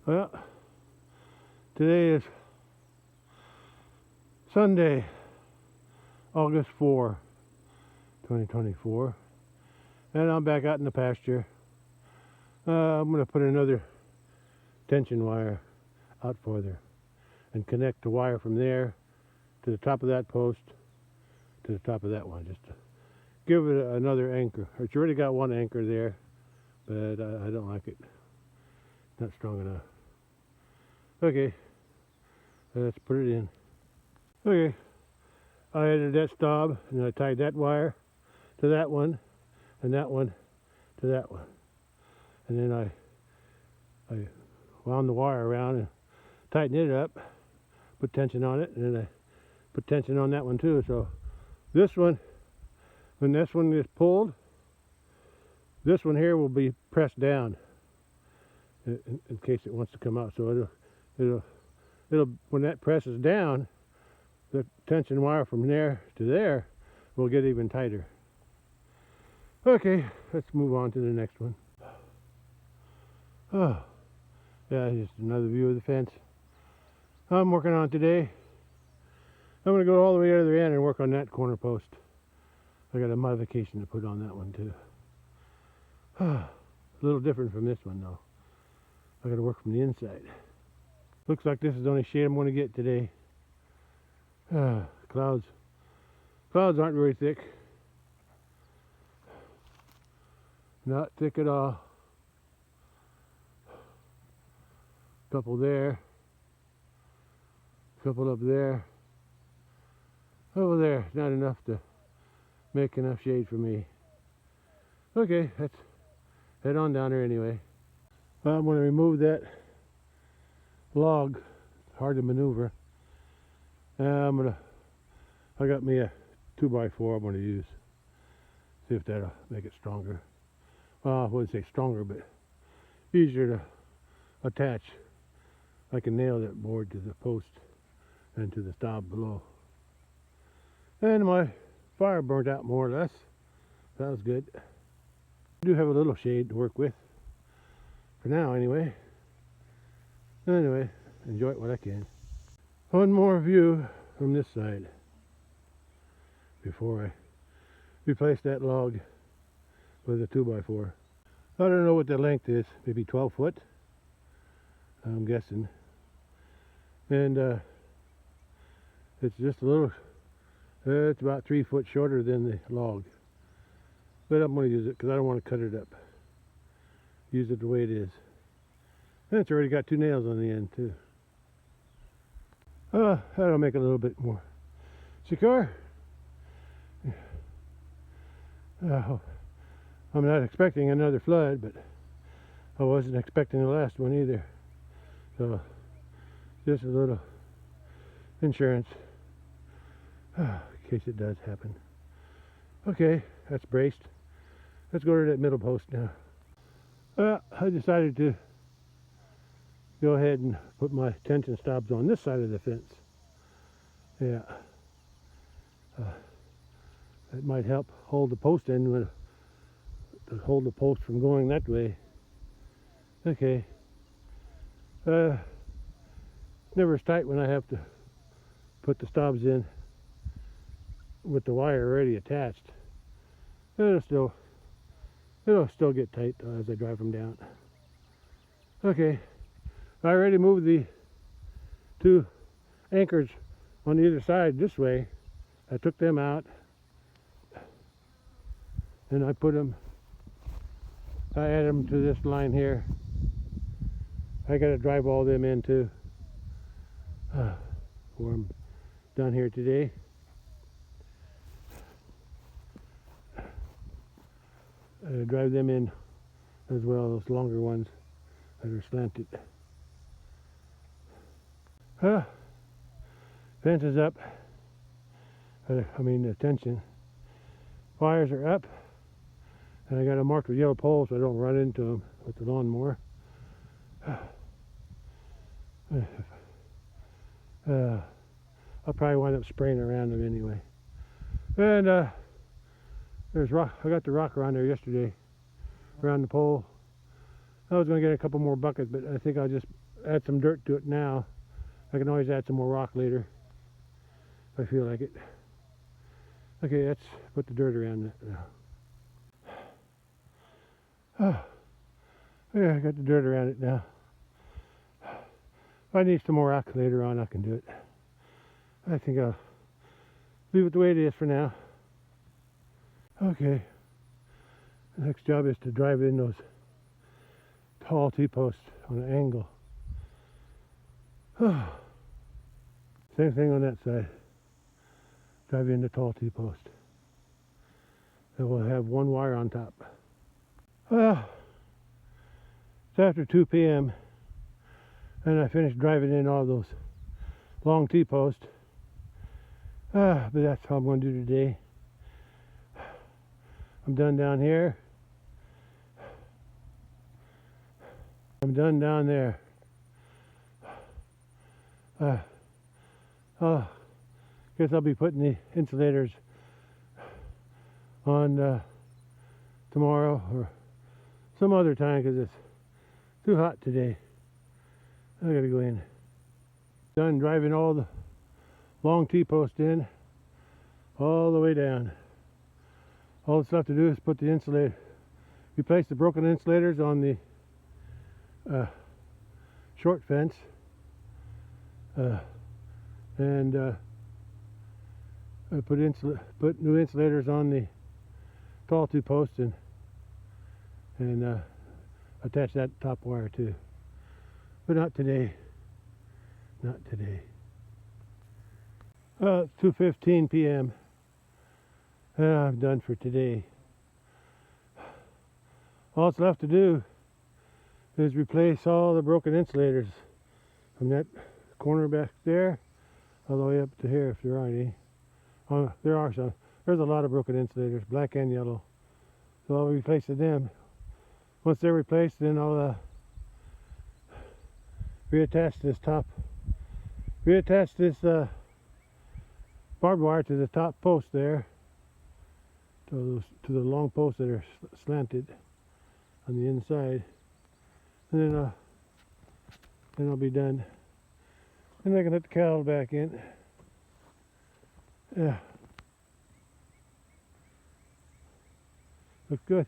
Well, today is Sunday, August 4, 2024, and I'm back out in the pasture. I'm going to put another tension wire out further and connect the wire from there to the top of that post to the top of that one, just to give it another anchor. It's already got one anchor there, but I don't like it. It's not strong enough. Okay, let's put it in. Okay, I added that stop and I tied that wire to that one and that one to that one, and then I wound the wire around and tightened it up, put tension on it, and then I put tension on that one too. So this one, when this one is pulled, this one here will be pressed down in case it wants to come out. So it'll when that presses down, the tension wire from there to there will get even tighter. Okay, let's move on to the next one. Oh, yeah, just another view of the fence I'm working on today. I'm going to go all the way to the other end and work on that corner post. I got a modification to put on that one too. A little different from this one though. I got to work from the inside. Looks like this is the only shade I'm going to get today. Clouds aren't very thick. Not thick at all. Couple there. Couple up there. Over there, not enough to make enough shade for me. Okay, let's head on down there anyway. Well, I'm going to remove that log. It's hard to maneuver. I got me a 2x4 I'm going to use. See if that'll make it stronger. Well, I wouldn't say stronger, but easier to attach. I can nail that board to the post and to the stop below. And my fire burnt out more or less. That was good. I do have a little shade to work with. For now, anyway. Anyway, enjoy it when I can. One more view from this side before I replace that log with a 2x4. I don't know what the length is, maybe 12 foot, I'm guessing. And it's just a little, it's about 3 foot shorter than the log. But I'm going to use it because I don't want to cut it up. Use it the way it is. And it's already got 2 nails on the end too. That'll make it a little bit more secure. I'm not expecting another flood, but I wasn't expecting the last one either. So just a little insurance in case it does happen. Okay, that's braced. Let's go to that middle post now. I decided to go ahead and put my tension stops on this side of the fence. Yeah. That might help hold the post in, to hold the post from going that way. Okay. Never as tight when I have to put the stobs in with the wire already attached. It'll still get tight as I drive them down. Okay. I already moved the 2 anchors on the other side this way. I took them out and I added them to this line here. I got to drive all them in too before I'm done here today. I drive them in as well, those longer ones that are slanted. Fence is up. The tension wires are up, and I got them marked with yellow poles so I don't run into them with the lawnmower. I'll probably wind up spraying around them anyway. And there's rock. I got the rock around there yesterday, around the pole. I was going to get a couple more buckets, but I think I'll just add some dirt to it now. I can always add some more rock later if I feel like it. Okay, let's put the dirt around it now. Yeah, I got the dirt around it now. If I need some more rock later on, I can do it. I think I'll leave it the way it is for now. Okay. The next job is to drive in those tall T-posts on an angle. Same thing on that side. Drive in the tall T-post. It will have one wire on top. Well, it's after 2 p.m. and I finished driving in all those long T-posts. But that's all I'm going to do today. I'm done down here. I'm done down there. Guess I'll be putting the insulators on tomorrow or some other time because it's too hot today. I gotta go in. Done driving all the long T-post in all the way down. All that's left to do is put the insulator, replace the broken insulators on the short fence, and put new insulators on the tall T-post and attach that top wire too. But not today. Not today. It's 2:15 p.m. I'm done for today. All that's left to do is replace all the broken insulators from that corner back there all the way up to here, if there are any. There are some. There's a lot of broken insulators, black and yellow. So I'll replace them. Once they're replaced, then I'll reattach this barbed wire to the top post there, to the long posts that are slanted on the inside, and then I'll be done. And I can let the cattle back in. Yeah, looks good.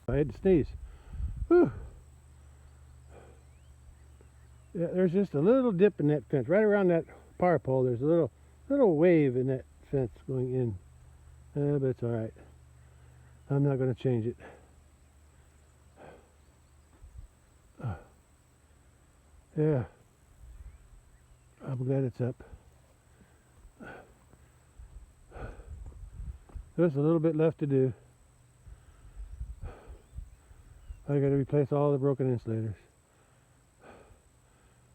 I had to sneeze. Whew. Yeah, there's just a little dip in that fence right around that power pole. There's a little wave in that fence going in, but it's all right. I'm not going to change it. Yeah, I'm glad it's up. There's a little bit left to do. I got to replace all the broken insulators.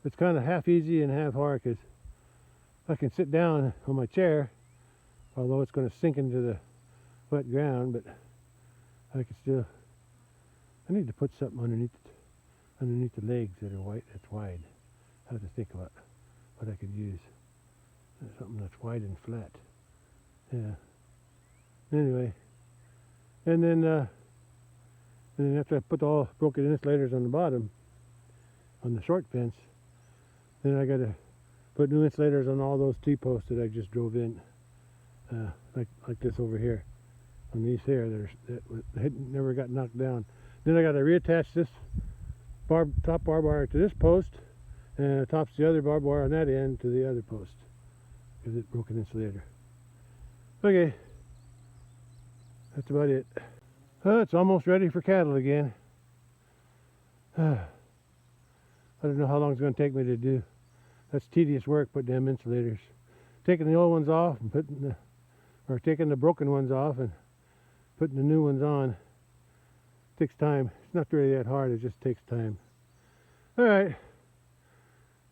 It's kind of half easy and half hard because I can sit down on my chair, although it's going to sink into the wet ground, but I can still. I need to put something underneath the legs that are white. That's wide. I have to think about what I could use. Something that's wide and flat. Yeah. Anyway, and then after I put all broken insulators on the bottom, on the short fence, then I got to put new insulators on all those T-posts that I just drove in, like this over here, on these here that never got knocked down. Then I got to reattach this top barbed wire to this post, and attach the other barbed wire on that end to the other post, because it's broken insulator. Okay, that's about it. It's almost ready for cattle again. I don't know how long it's going to take me to do. That's tedious work, putting them insulators. Taking the old ones off and taking the broken ones off and putting the new ones on. Takes time. It's not really that hard, it just takes time. Alright.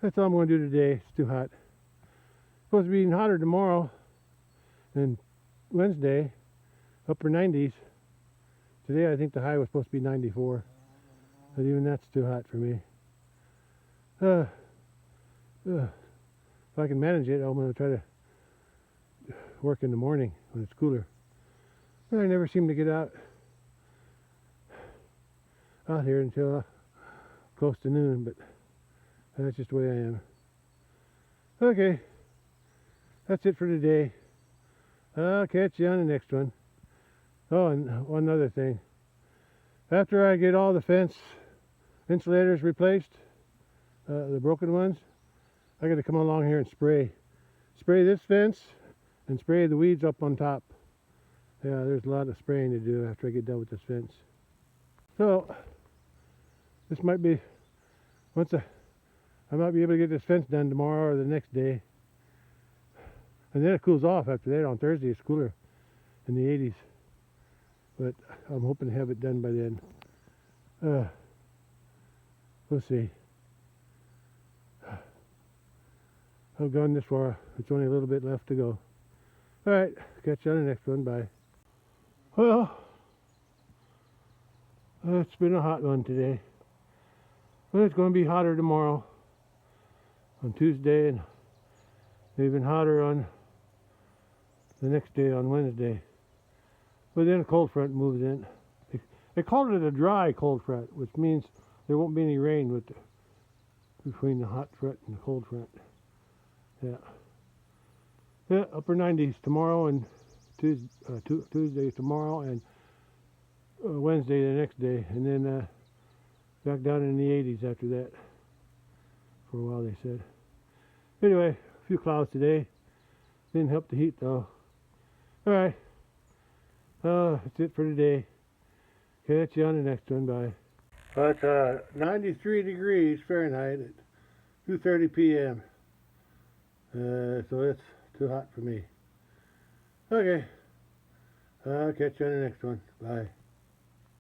That's all I'm going to do today. It's too hot. It's supposed to be even hotter tomorrow and Wednesday, upper 90s. Today I think the high was supposed to be 94. But even that's too hot for me. If I can manage it, I'm going to try to work in the morning when it's cooler. But I never seem to get out here until close to noon, but that's just the way I am. Okay, that's it for today. I'll catch you on the next one. Oh, and one other thing. After I get all the fence insulators replaced, the broken ones, I got to come along here and spray this fence and spray the weeds up on top. Yeah, there's a lot of spraying to do after I get done with this fence. So this might be I might be able to get this fence done tomorrow or the next day, and then it cools off after that. On Thursday it's cooler in the 80s, but I'm hoping to have it done by then. We'll see. I've gone this far. It's only a little bit left to go. Alright, catch you on the next one. Bye. Well, it's been a hot one today. But it's going to be hotter tomorrow, on Tuesday, and even hotter on the next day, on Wednesday. But then a cold front moves in. They called it a dry cold front, which means there won't be any rain between the hot front and the cold front. Yeah, upper 90s tomorrow, and Tuesday tomorrow, and Wednesday the next day, and then back down in the 80s after that for a while, they said. Anyway, a few clouds today. Didn't help the heat though. Alright, that's it for today. Catch you on the next one. Bye. Well, it's 93 degrees Fahrenheit at 2:30 p.m. So it's too hot for me. Okay, I'll catch you on the next one. Bye.